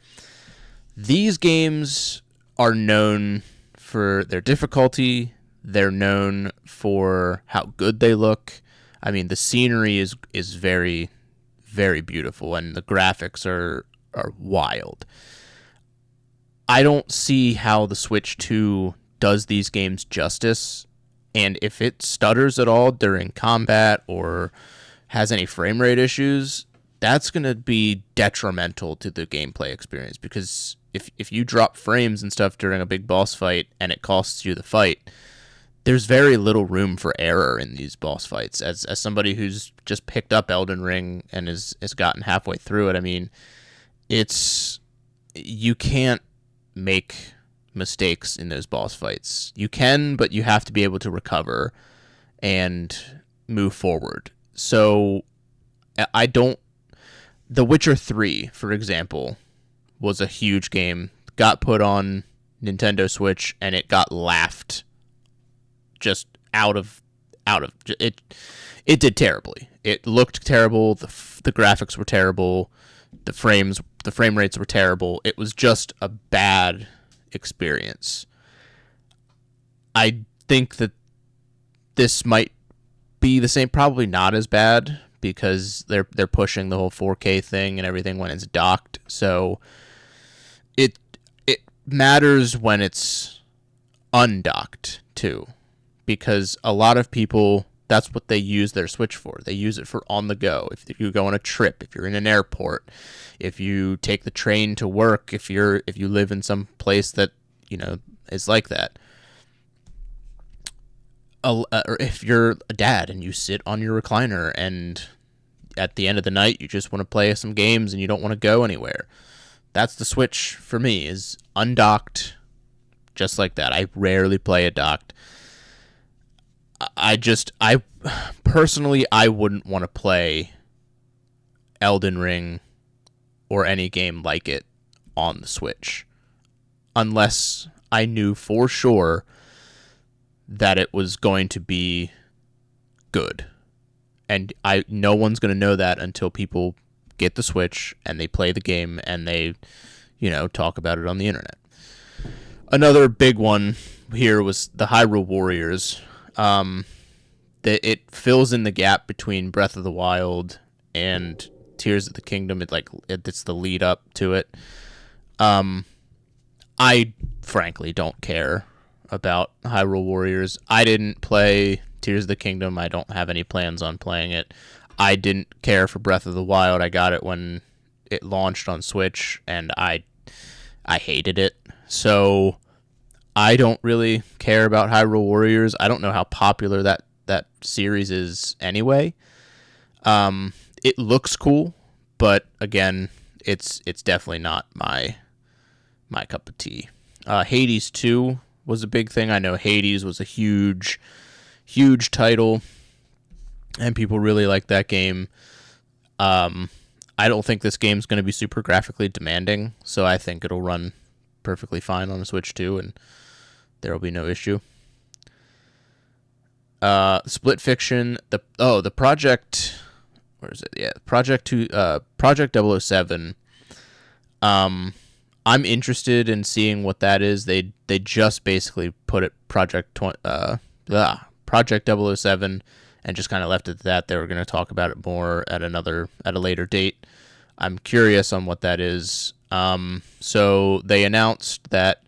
These games are known for their difficulty. They're known for how good they look. I mean, the scenery is very, very beautiful, and the graphics are wild. I don't see how the Switch 2 does these games justice, and if it stutters at all during combat or has any frame rate issues, that's going to be detrimental to the gameplay experience, because if you drop frames and stuff during a big boss fight and it costs you the fight, there's very little room for error in these boss fights. As somebody who's just picked up Elden Ring and has gotten halfway through it, I mean, you can't make mistakes in those boss fights. You can, but you have to be able to recover and move forward. So The Witcher 3, for example, was a huge game, got put on Nintendo Switch, and it got laughed just out of it. It did terribly. It looked terrible. The graphics were terrible. The frame rates were terrible. It was just a bad experience. I think that this might be the same, probably not as bad, because they're pushing the whole 4K thing and everything when it's docked. So it matters when it's undocked too, because a lot of people, that's what they use their Switch for. They use it for on the go. If you go on a trip, if you're in an airport, if you take the train to work, if you live in some place that, is like that. Or if you're a dad and you sit on your recliner and at the end of the night you just want to play some games and you don't want to go anywhere. That's the Switch for me, is undocked, just like that. I rarely play it docked. I personally, I wouldn't want to play Elden Ring or any game like it on the Switch unless I knew for sure that it was going to be good. And no one's going to know that until people get the Switch and they play the game and they, talk about it on the internet. Another big one here was the Hyrule Warriors. It fills in the gap between Breath of the Wild and Tears of the Kingdom. It's the lead up to it. I frankly don't care about Hyrule Warriors. I didn't play Tears of the Kingdom. I don't have any plans on playing it. I didn't care for Breath of the Wild. I got it when it launched on Switch, and I hated it. So I don't really care about Hyrule Warriors. I don't know how popular that series is anyway. It looks cool, but again, it's definitely not my cup of tea. Hades 2 was a big thing. I know Hades was a huge title, and people really like that game. I don't think this game's going to be super graphically demanding, so I think it'll run perfectly fine on a Switch 2, and there will be no issue. Split Fiction, the project, where is it? Yeah, Project 007. I'm interested in seeing what that is. They just basically put it Project 007 and just kind of left it at that. They were going to talk about it more at a later date. I'm curious on what that is. So they announced that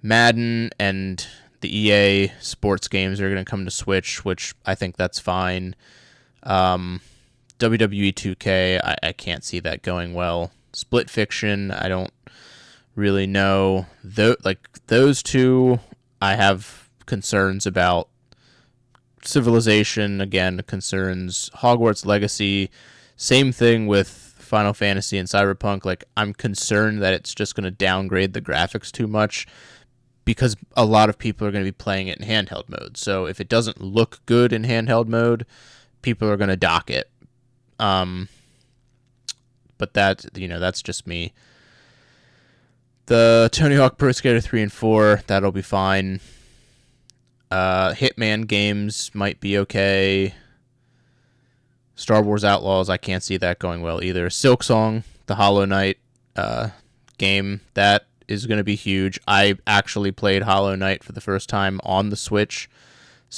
Madden and the EA sports games are going to come to Switch, which I think that's fine. WWE 2K, I can't see that going well. Split Fiction, I don't really know. Those two, I have concerns about. Civilization, again, concerns. Hogwarts Legacy, same thing with Final Fantasy and Cyberpunk. Like, I'm concerned that it's just going to downgrade the graphics too much because a lot of people are going to be playing it in handheld mode. So if it doesn't look good in handheld mode, people are going to dock it. But that's just me. The Tony Hawk Pro Skater 3 and 4, that'll be fine. Hitman games might be okay. Star Wars Outlaws, I can't see that going well either. Silksong, the Hollow Knight game, that is going to be huge. I actually played Hollow Knight for the first time on the Switch,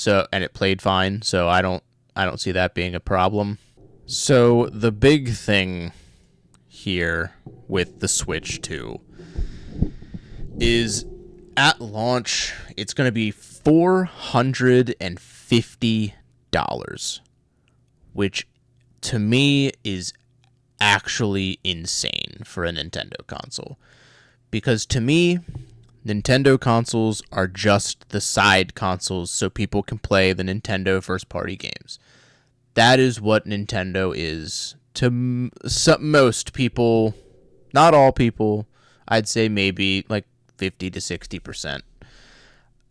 and it played fine. So I don't see that being a problem. So the big thing here with the Switch 2 is at launch, it's going to be $450, which to me is actually insane for a Nintendo console. Because to me, Nintendo consoles are just the side consoles so people can play the Nintendo first-party games. That is what Nintendo is to most people. Not all people. I'd say maybe like 50 to 60%.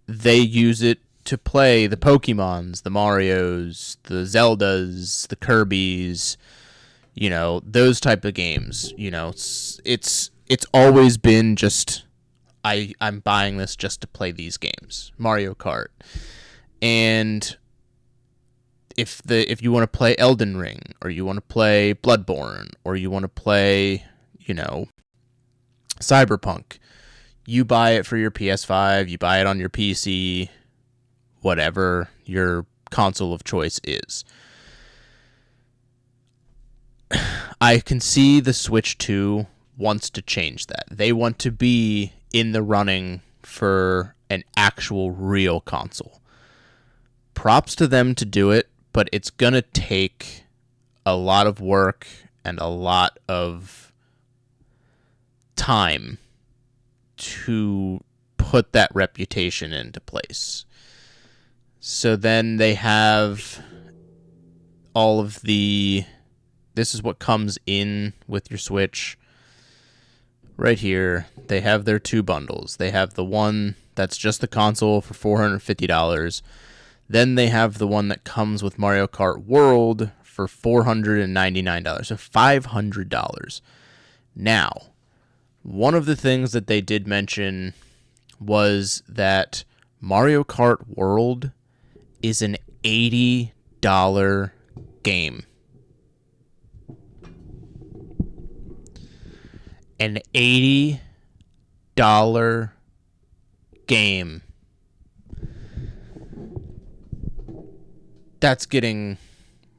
They use it to play the Pokemons, the Marios, the Zeldas, the Kirbys, those type of games. It's always been just, I'm buying this just to play these games. Mario Kart. And if you want to play Elden Ring, or you want to play Bloodborne, or you want to play, Cyberpunk, you buy it for your PS5, you buy it on your PC, whatever your console of choice is. I can see the Switch 2 wants to change that. They want to be in the running for an actual real console. Props to them to do it, but it's going to take a lot of work and a lot of time to put that reputation into place. So then they have all of this is what comes in with your Switch. Right here, they have their two bundles. They have the one that's just the console for $450. Then they have the one that comes with Mario Kart World for $499, so $500. Now, one of the things that they did mention was that Mario Kart World is an $80 game. An $80 game. That's getting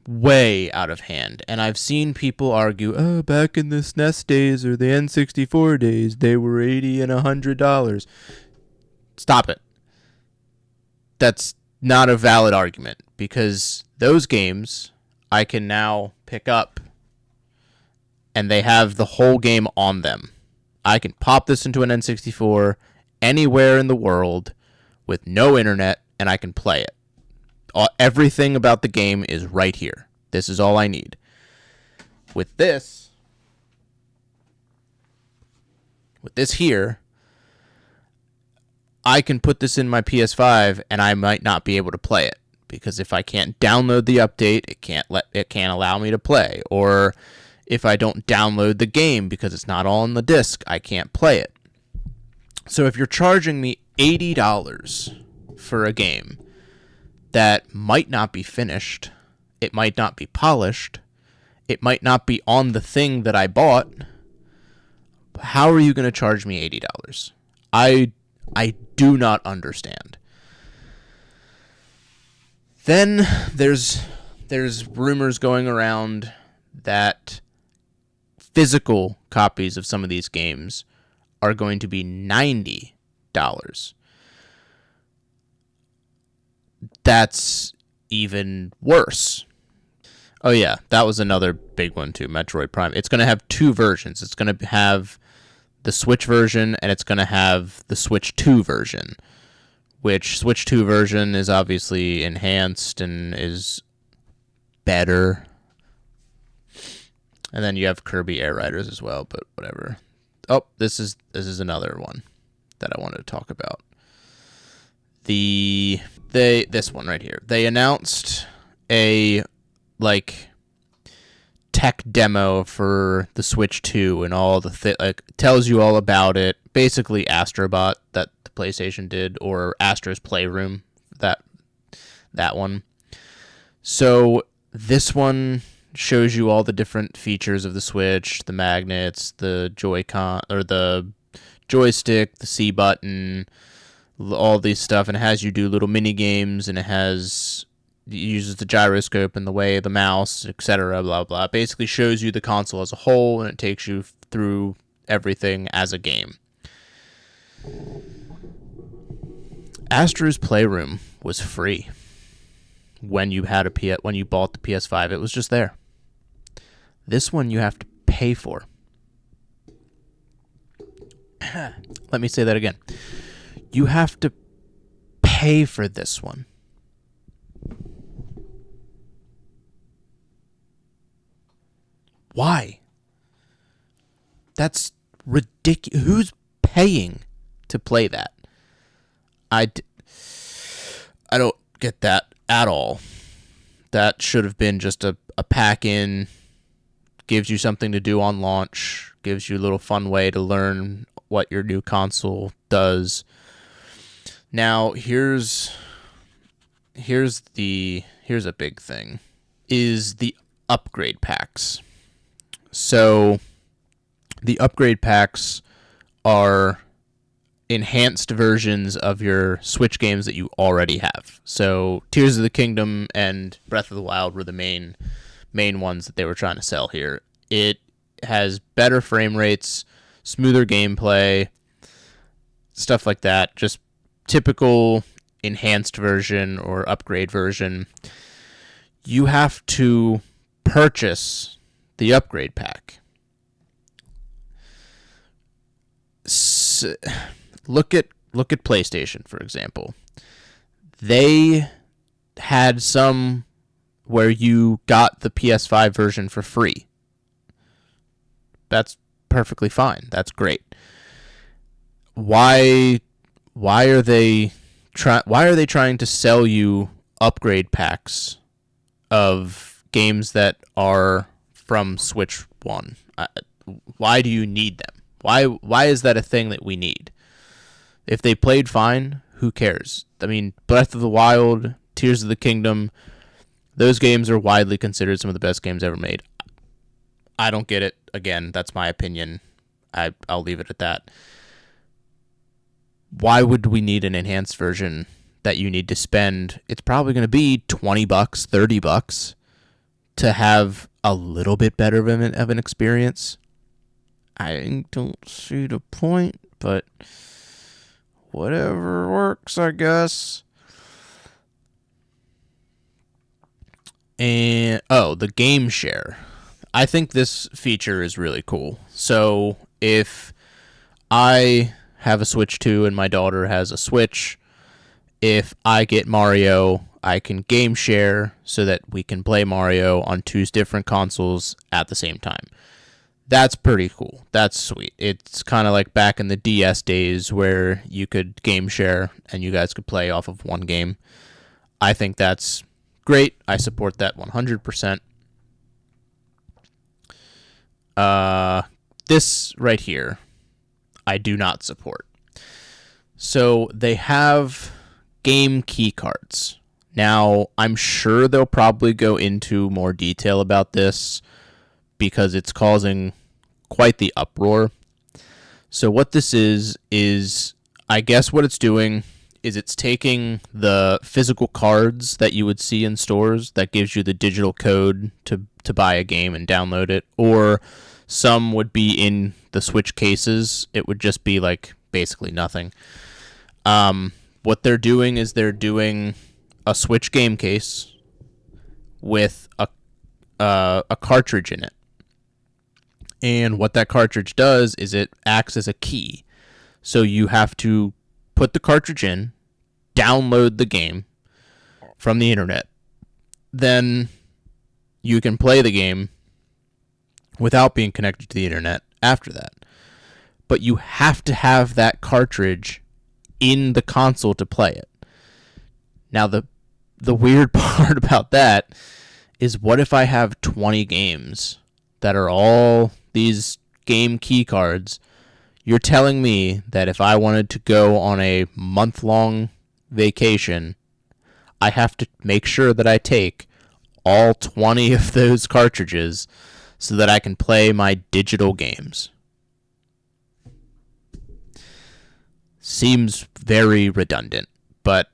way out of hand. And I've seen people argue, back in the SNES days or the N64 days, they were $80 and $100. Stop it. That's not a valid argument, because those games I can now pick up and they have the whole game on them. I can pop this into an N64 anywhere in the world with no internet, and I can play it. Everything about the game is right here. This is all I need. With this here, I can put this in my PS5 and I might not be able to play it, because if I can't download the update, it can't allow me to play. Or If I don't download the game because it's not all on the disc, I can't play it. So if you're charging me $80 for a game that might not be finished, it might not be polished, it might not be on the thing that I bought, how are you going to charge me $80? I do not understand. Then there's rumors going around that physical copies of some of these games are going to be $90. That's even worse. Oh yeah, that was another big one too, Metroid Prime. It's going to have two versions. It's going to have the Switch version, and it's going to have the Switch 2 version, which Switch 2 version is obviously enhanced and is better. And then you have Kirby Air Riders as well, but whatever. Oh, this is another one that I wanted to talk about. This one right here. They announced a tech demo for the Switch 2 and all the tells you all about it. Basically Astrobot that the PlayStation did, or Astro's Playroom, that one. So this one shows you all the different features of the Switch, the magnets, the Joy-Con or the joystick, the C button, all these stuff, and it has you do little mini games, and it uses the gyroscope and the way of the mouse, etc. Blah blah. It basically shows you the console as a whole, and it takes you through everything as a game. Astro's Playroom was free when you bought the PS5. It was just there. This one you have to pay for. Let me say that again. You have to pay for this one. Why? That's ridiculous. Who's paying to play that? I don't get that at all. That should have been just a pack-in, gives you something to do on launch, gives you a little fun way to learn what your new console does. Now, here's a big thing, is the upgrade packs. So the upgrade packs are enhanced versions of your Switch games that you already have. So Tears of the Kingdom and Breath of the Wild were the main ones that they were trying to sell here. It has better frame rates, smoother gameplay, stuff like that. Just typical enhanced version or upgrade version. You have to purchase the upgrade pack. Look at PlayStation, for example. They had some where you got the PS5 version for free. That's perfectly fine. That's great. Why are they trying to sell you upgrade packs of games that are from Switch 1? Why do you need them? Why is that a thing that we need? If they played fine, who cares? I mean, Breath of the Wild, Tears of the Kingdom, those games are widely considered some of the best games ever made. I don't get it. Again, that's my opinion. I'll leave it at that. Why would we need an enhanced version that you need to spend? It's probably going to be $20, $30 to have a little bit better of an experience. I don't see the point, but whatever works, I guess. And the game share. I think this feature is really cool. So if I have a Switch 2 and my daughter has a Switch, if I get Mario, I can game share so that we can play Mario on two different consoles at the same time. That's pretty cool. That's sweet. It's kind of like back in the DS days where you could game share and you guys could play off of one game. I think that's great. I support that 100%. This right here, I do not support. So they have game key cards. Now, I'm sure they'll probably go into more detail about this because it's causing quite the uproar. So what this is I guess what it's doing is it's taking the physical cards that you would see in stores that gives you the digital code to buy a game and download it, or some would be in the Switch cases. It would just be like basically nothing. What they're doing is they're doing a Switch game case with a cartridge in it. And what that cartridge does is it acts as a key. So you have to put the cartridge in, download the game from the internet. Then you can play the game without being connected to the internet after that. But you have to have that cartridge in the console to play it. Now, the weird part about that is, what if I have 20 games that are all these game key cards? You're telling me that if I wanted to go on a month-long vacation, I have to make sure that I take all 20 of those cartridges so that I can play my digital games. Seems very redundant, but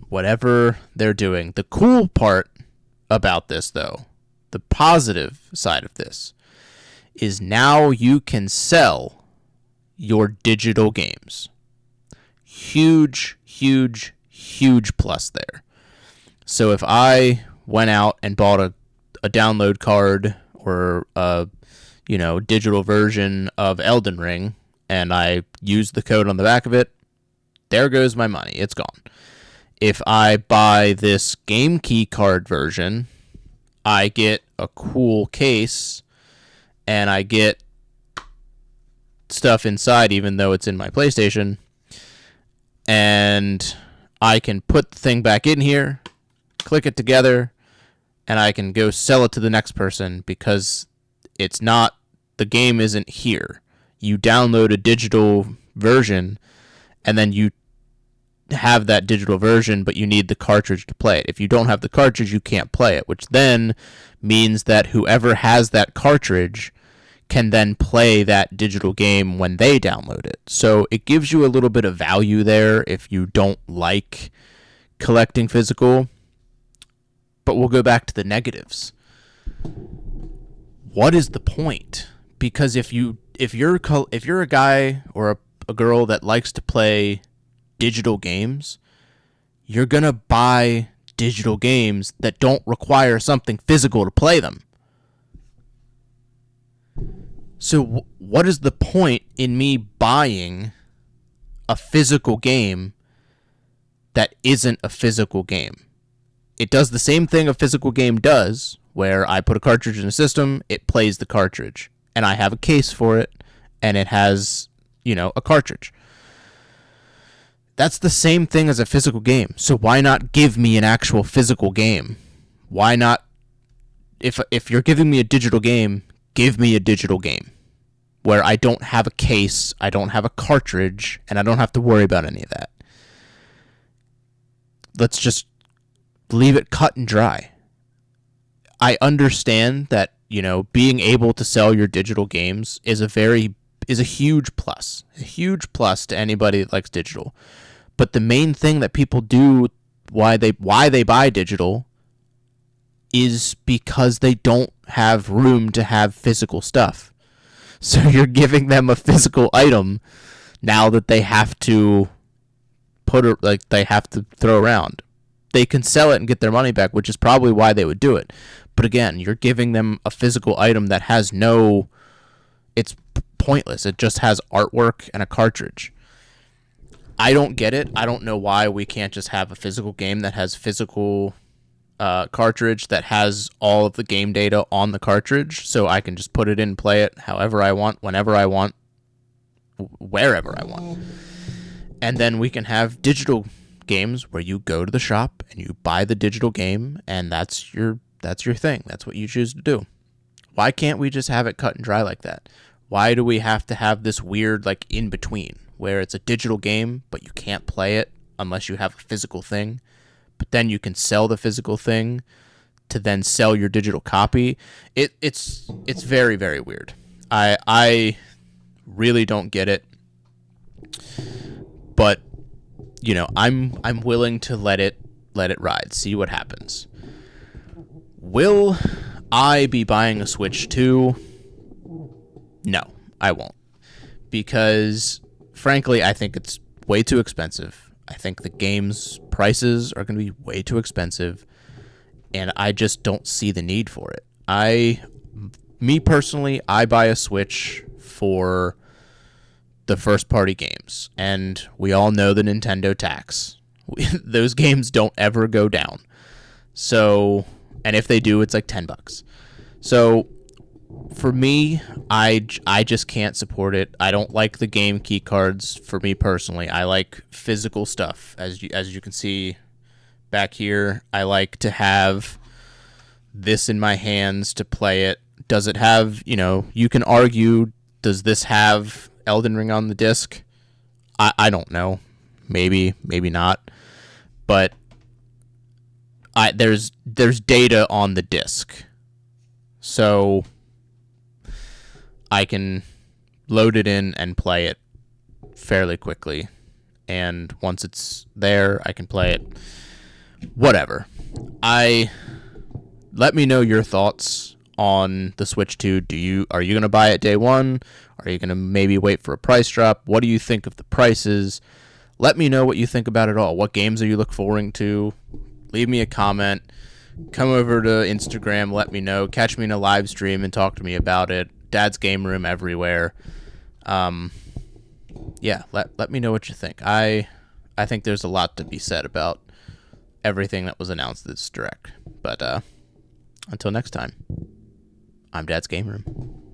whatever they're doing. The cool part about this, though, the positive side of this, is now you can sell your digital games. Huge, huge, huge plus there. So if I went out and bought a download card or a digital version of Elden Ring, and I used the code on the back of it, there goes my money. It's gone. If I buy this game key card version, I get a cool case and I get stuff inside, even though it's in my PlayStation, and I can put the thing back in here, click it together, and I can go sell it to the next person because it's not, the game isn't here. You download a digital version and then you have that digital version, but you need the cartridge to play it. If you don't have the cartridge, you can't play it, which then means that whoever has that cartridge can then play that digital game when they download it. So it gives you a little bit of value there if you don't like collecting physical. But we'll go back to the negatives. What is the point? Because if you're a guy or a girl that likes to play digital games, you're gonna buy digital games that don't require something physical to play them. So what is the point in me buying a physical game that isn't a physical game? It does the same thing a physical game does, where I put a cartridge in a system, it plays the cartridge, and I have a case for it, and it has, a cartridge. That's the same thing as a physical game. So why not give me an actual physical game? Why not, if you're giving me a digital game, give me a digital game where I don't have a case, I don't have a cartridge, and I don't have to worry about any of that. Let's just leave it cut and dry. I understand that, being able to sell your digital games is a huge plus. A huge plus to anybody that likes digital. But the main thing that people do, why they buy digital, is because they don't have room to have physical stuff. So you're giving them a physical item now that they have to they have to throw around. They can sell it and get their money back, which is probably why they would do it. But again, you're giving them a physical item that has it's pointless. It just has artwork and a cartridge. I don't get it. I don't know why we can't just have a physical game that has physical cartridge that has all of the game data on the cartridge, so I can just put it in and play it however I want, whenever I want, wherever I want. And then we can have digital games where you go to the shop and you buy the digital game, and that's your thing. That's what you choose to do. Why can't we just have it cut and dry like that? Why do we have to have this weird, like, in-between, where it's a digital game, but you can't play it unless you have a physical thing, but then you can sell the physical thing to then sell your digital copy? It's very, very weird. I really don't get it. But, you know, I'm willing to let it ride, see what happens. Will I be buying a Switch 2? No, I won't. Because, frankly, I think it's way too expensive. I think the game's prices are going to be way too expensive. And I just don't see the need for it. Me personally, I buy a Switch for the first-party games. And we all know the Nintendo tax. Those games don't ever go down. So, and if they do, it's like $10. So, for me, I just can't support it. I don't like the game key cards for me personally. I like physical stuff. As you can see back here, I like to have this in my hands to play it. Does it have, you can argue, does this have Elden Ring on the disc? I don't know. Maybe not. But there's data on the disc. So I can load it in and play it fairly quickly. And once it's there, I can play it. Whatever. Let me know your thoughts on the Switch 2. Are you going to buy it day one? Are you going to maybe wait for a price drop? What do you think of the prices? Let me know what you think about it all. What games are you looking forward to? Leave me a comment. Come over to Instagram, let me know. Catch me in a live stream and talk to me about it. Dad's Game Room everywhere. Yeah, let me know what you think. I think there's a lot to be said about everything that was announced this direct. But until next time, I'm Dad's Game Room.